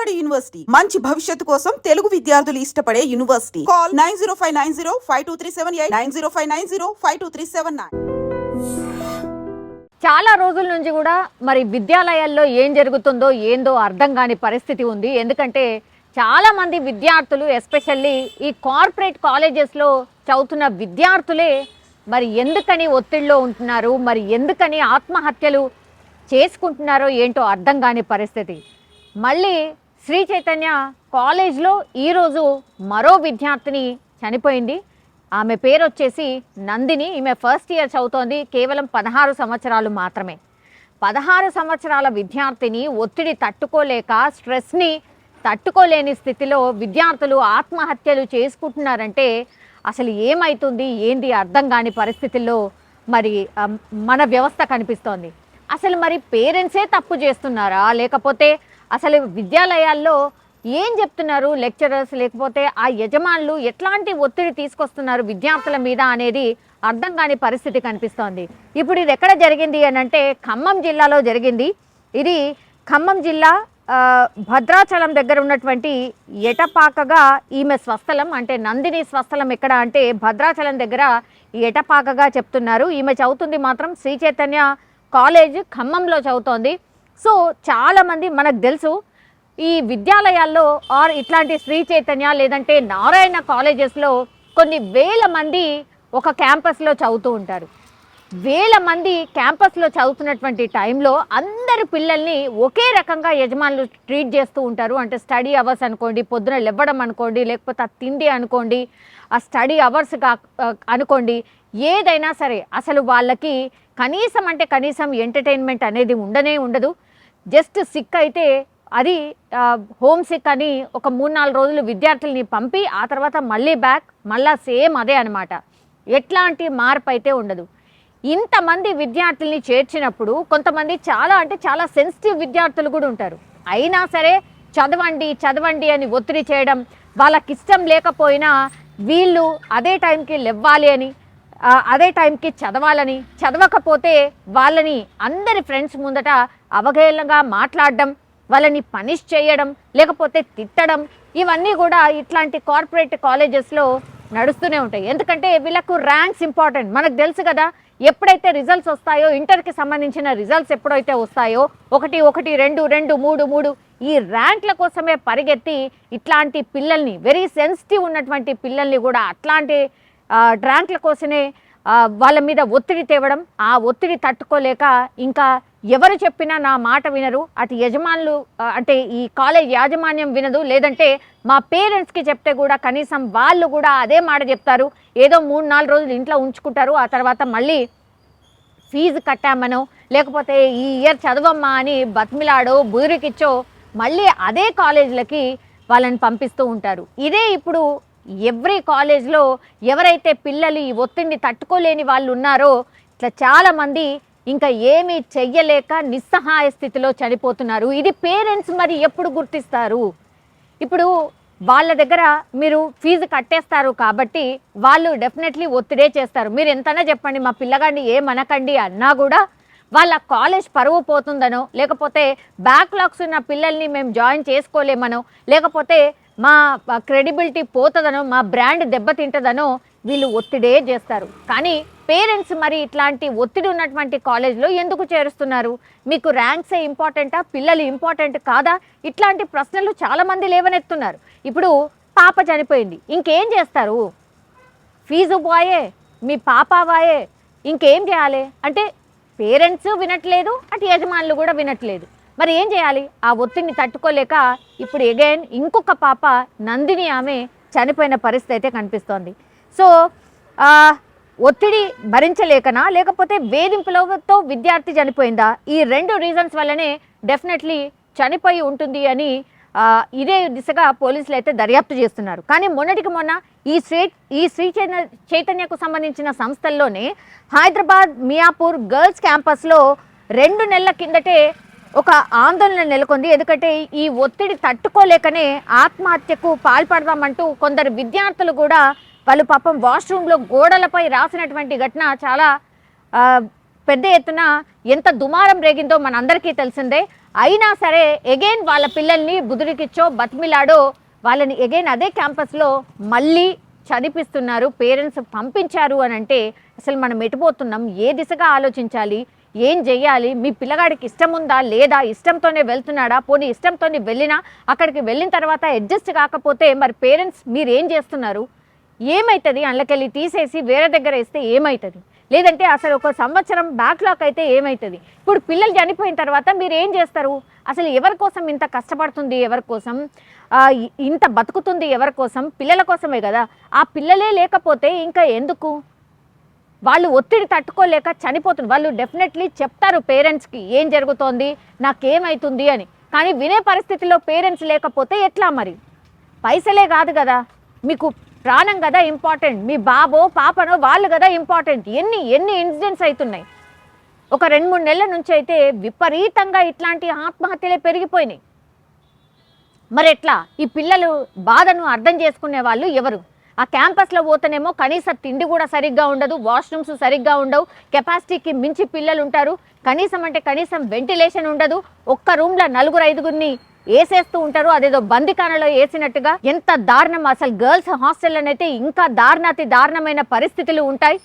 Vijayawada university మంచి భవిష్యత్తు కోసం తెలుగు విద్యార్థులు ఇష్టపడే యూనివర్సిటీ. కాల్ 9059052378 9059052379. చాలా రోజుల నుంచి కూడా మరి విద్యాలయాల్లో ఏం జరుగుతుందో ఏందో అర్థం కాని పరిస్థితి ఉంది. ఎందుకంటే చాలా మంది విద్యార్థులు ఎస్పెషల్లీ ఈ కార్పొరేట్ కాలేజెస్లో చదువుతున్న విద్యార్థులే మరి ఎందుకని ఒత్తిడిలో ఉంటున్నారు, మరి ఎందుకని ఆత్మహత్యలు చేసుకుంటున్నారో ఏంటో అర్థం కాని పరిస్థితి. మళ్ళీ శ్రీ చైతన్య కాలేజ్లో ఈరోజు మరో విద్యార్థిని చనిపోయింది. ఆమె పేరు వచ్చేసి నందిని. ఈమె ఫస్ట్ ఇయర్ చదువుతోంది. కేవలం 16 సంవత్సరాలు మాత్రమే. 16 సంవత్సరాల విద్యార్థిని ఒత్తిడి తట్టుకోలేక, స్ట్రెస్ని తట్టుకోలేని స్థితిలో విద్యార్థులు ఆత్మహత్యలు చేసుకుంటున్నారంటే అసలు ఏమవుతుంది ఏంది అర్థం కాని పరిస్థితుల్లో మరి మన వ్యవస్థ కనిపిస్తోంది. అసలు మరి పేరెంట్సే తప్పు చేస్తున్నారా, లేకపోతే అసలు విద్యాలయాల్లో ఏం చెప్తున్నారు లెక్చరర్స్, లేకపోతే ఆ యజమానులు ఎట్లాంటి ఒత్తిడి తీసుకొస్తున్నారు విద్యార్థుల మీద అనేది అర్థం కాని పరిస్థితి కనిపిస్తోంది. ఇప్పుడు ఇది ఎక్కడ జరిగింది అని అంటే ఖమ్మం జిల్లాలో జరిగింది. ఇది ఖమ్మం జిల్లా భద్రాచలం దగ్గర ఉన్నటువంటి ఎటపాకగా ఈమె స్వస్థలం. అంటే నందిని స్వస్థలం ఎక్కడ అంటే భద్రాచలం దగ్గర ఎటపాకగా చెప్తున్నారు. ఈమె చదువుతుంది మాత్రం శ్రీ చైతన్య కాలేజ్ ఖమ్మంలో చదువుతోంది. సో చాలామంది మనకు తెలుసు ఈ విద్యాలయాల్లో ఆర్ ఇట్లాంటి శ్రీ చైతన్య లేదంటే నారాయణ కాలేజెస్లో కొన్ని వేల మంది ఒక క్యాంపస్లో చదువుతూ ఉంటారు. వేల మంది క్యాంపస్లో చదువుతున్నటువంటి టైంలో అందరి పిల్లల్ని ఒకే రకంగా యజమానులు ట్రీట్ చేస్తూ ఉంటారు. అంటే స్టడీ అవర్స్ అనుకోండి, పొద్దున లేవడం అనుకోండి, లేకపోతే ఆ తిండి అనుకోండి, ఆ స్టడీ అవర్స్ అనుకోండి, ఏదైనా సరే అసలు వాళ్ళకి కనీసం ఎంటర్టైన్మెంట్ అనేది ఉండదు. జస్ట్ సిక్ అయితే అది హోమ్ సిక్ అని ఒక 3-4 రోజులు విద్యార్థుల్ని పంపి ఆ తర్వాత మళ్ళీ సేమ్ అదే అనమాట. ఎట్లాంటి మార్పు అయితే ఉండదు. ఇంతమంది విద్యార్థుల్ని చేర్చినప్పుడు కొంతమంది చాలా సెన్సిటివ్ విద్యార్థులు కూడా ఉంటారు. అయినా సరే చదవండి అని ఒత్తిడి చేయడం, వాళ్ళకి ఇష్టం లేకపోయినా వీళ్ళు అదే టైంకి లేవాలి అని, అదే టైంకి చదవాలని, చదవకపోతే వాళ్ళని అందరి ఫ్రెండ్స్ ముందట అవహేళనగా మాట్లాడడం, వాళ్ళని పనిష్ చేయడం, లేకపోతే తిట్టడం, ఇవన్నీ కూడా ఇట్లాంటి కార్పొరేట్ కాలేజెస్లో నడుస్తూనే ఉంటాయి. ఎందుకంటే వీళ్ళకు ర్యాంక్స్ ఇంపార్టెంట్. మనకు తెలుసు కదా, ఎప్పుడైతే రిజల్ట్స్ వస్తాయో, ఇంటర్కి సంబంధించిన రిజల్ట్స్ ఎప్పుడైతే వస్తాయో 1, 2, 2, 3 ఈ ర్యాంక్ల కోసమే పరిగెత్తి ఇట్లాంటి పిల్లల్ని, వెరీ సెన్సిటివ్ ఉన్నటువంటి పిల్లల్ని కూడా అట్లాంటి ర్యాంక్ల కోసమే వాళ్ళ మీద ఒత్తిడి తేవడం. ఆ ఒత్తిడి తట్టుకోలేక ఇంకా ఎవరు చెప్పినా నా మాట వినరు, అటు యజమానులు అంటే ఈ కాలేజ్ యాజమాన్యం వినదు, లేదంటే మా పేరెంట్స్కి చెప్తే కూడా కనీసం వాళ్ళు కూడా అదే మాట చెప్తారు. ఏదో 3-4 రోజులు ఇంట్లో ఉంచుకుంటారు. ఆ తర్వాత మళ్ళీ ఫీజు కట్టామనో, లేకపోతే ఈ ఇయర్ చదవమ్మా అని బతిమిలాడో బుదిరికిచ్చో మళ్ళీ అదే కాలేజీలకి వాళ్ళని పంపిస్తూ ఉంటారు. ఇదే ఇప్పుడు ఎవ్రీ కాలేజ్లో ఎవరైతే పిల్లలు ఈ ఒత్తిడిని తట్టుకోలేని వాళ్ళు ఉన్నారో ఇట్లా చాలామంది ఇంకా ఏమీ చెయ్యలేక నిస్సహాయ స్థితిలో చనిపోతున్నారు. ఇది పేరెంట్స్ మరి ఎప్పుడు గుర్తిస్తారు? ఇప్పుడు వాళ్ళ దగ్గర మీరు ఫీజు కట్టేస్తారు కాబట్టి వాళ్ళు డెఫినెట్లీ ఒత్తిడే చేస్తారు. మీరు ఎంతైనా చెప్పండి, మా పిల్లగాడిని ఏమనకండి అన్నా కూడా వాళ్ళ కాలేజ్ పరువు పోతుందనో, లేకపోతే బ్యాక్లాగ్స్ ఉన్న పిల్లల్ని మేము జాయిన్ చేసుకోలేమనో, లేకపోతే మా క్రెడిబిలిటీ పోతుందనో, మా బ్రాండ్ దెబ్బతింటుందనో వీళ్ళు ఒత్తిడే చేస్తారు. కానీ పేరెంట్స్ మరి ఇట్లాంటి ఒత్తిడి ఉన్నటువంటి కాలేజ్లో ఎందుకు చేరుస్తున్నారు? మీకు ర్యాంక్సే ఇంపార్టెంటా, పిల్లలు ఇంపార్టెంట్ కాదా? ఇట్లాంటి ప్రశ్నలు చాలామంది లేవనెత్తున్నారు. ఇప్పుడు పాప చనిపోయింది, ఇంకేం చేస్తారు? ఫీజు పోయే, మీ పాప వాయే, ఇంకేం చేయాలి అంటే పేరెంట్స్ వినట్లేదు, అటు యజమానులు కూడా వినట్లేదు. మరి ఏం చేయాలి? ఆ ఒత్తిడిని తట్టుకోలేక ఇప్పుడు అగైన్ ఇంకొక పాప నందిని ఆమె చనిపోయిన పరిస్థితి అయితే కనిపిస్తోంది. సో ఒత్తిడి భరించలేకనా, లేకపోతే వేధింపులతో విద్యార్థి చనిపోయిందా? ఈ 2 రీజన్స్ వల్లనే డెఫినెట్లీ చనిపోయి ఉంటుంది అని ఇదే దిశగా పోలీసులు అయితే దర్యాప్తు చేస్తున్నారు. కానీ మొన్నటికి మొన్న ఈ శ్రీ చైతన్యకు సంబంధించిన సంస్థల్లోనే హైదరాబాద్ మియాపూర్ గర్ల్స్ క్యాంపస్లో 2 నెలల కిందటే ఒక ఆందోళన నెలకొంది. ఎందుకంటే ఈ ఒత్తిడి తట్టుకోలేకనే ఆత్మహత్యకు పాల్పడదామంటూ కొందరు విద్యార్థులు కూడా వాళ్ళు పాపం వాష్రూమ్లో గోడలపై రాసినటువంటి ఘటన చాలా పెద్ద ఎత్తున ఎంత దుమారం రేగిందో మనందరికీ తెలిసిందే. అయినా సరే ఎగైన్ వాళ్ళ పిల్లల్ని బుదిరికిచ్చో బతిమిలాడో వాళ్ళని ఎగైన్ అదే క్యాంపస్లో మళ్ళీ చదివిస్తున్నారు. పేరెంట్స్ పంపించారు అని అంటే అసలు మనం ఎటుపోతున్నాం, ఏ దిశగా ఆలోచించాలి, ఏం చెయ్యాలి? మీ పిల్లగాడికి ఇష్టం ఉందా లేదా, ఇష్టంతోనే వెళ్తున్నాడా, పోనీ ఇష్టంతోనే వెళ్ళినా అక్కడికి వెళ్ళిన తర్వాత అడ్జస్ట్ కాకపోతే మరి పేరెంట్స్ మీరు ఏం చేస్తున్నారు? ఏమవుతుంది? అందులోకెళ్ళి తీసేసి వేరే దగ్గర వేస్తే ఏమవుతుంది? లేదంటే అసలు ఒక సంవత్సరం బ్యాక్లాక్ అయితే ఏమవుతుంది? ఇప్పుడు పిల్లలు చనిపోయిన తర్వాత మీరు ఏం చేస్తారు? అసలు ఎవరి కోసం ఇంత కష్టపడుతుంది, ఎవరి కోసం ఇంత బతుకుతుంది, ఎవరి కోసం? పిల్లల కోసమే కదా. ఆ పిల్లలే లేకపోతే ఇంకా ఎందుకు? వాళ్ళు ఒత్తిడి తట్టుకోలేక చనిపోతున్నారు. వాళ్ళు డెఫినెట్లీ చెప్తారు పేరెంట్స్కి ఏం జరుగుతోంది, నాకేమవుతుంది అని. కానీ వినే పరిస్థితిలో పేరెంట్స్ లేకపోతే ఎట్లా మరి? పైసలే కాదు కదా, మీకు ప్రాణం కదా ఇంపార్టెంట్, మీ బాబో పాపనో వాళ్ళు కదా ఇంపార్టెంట్. ఎన్ని ఇన్సిడెంట్స్ అవుతున్నాయి. ఒక 2-3 నెలల నుంచి అయితే విపరీతంగా ఇట్లాంటి ఆత్మహత్యలే పెరిగిపోయినాయి. మరి ఎట్లా? ఈ పిల్లలు బాధను అర్థం చేసుకునే వాళ్ళు ఎవరు? ఆ క్యాంపస్లో పోతేనేమో కనీసం తిండి కూడా సరిగ్గా ఉండదు, వాష్రూమ్స్ సరిగ్గా ఉండవు, కెపాసిటీకి మించి పిల్లలు ఉంటారు, కనీసం వెంటిలేషన్ ఉండదు, ఒక్క రూమ్లో 4-5గురిని వేసేస్తూ ఉంటారు, అదేదో బందికానలో వేసినట్టుగా. ఎంత దారుణం! అసలు గర్ల్స్ హాస్టల్ అయితే ఇంకా దారుణాతి దారుణమైన పరిస్థితులు ఉంటాయి.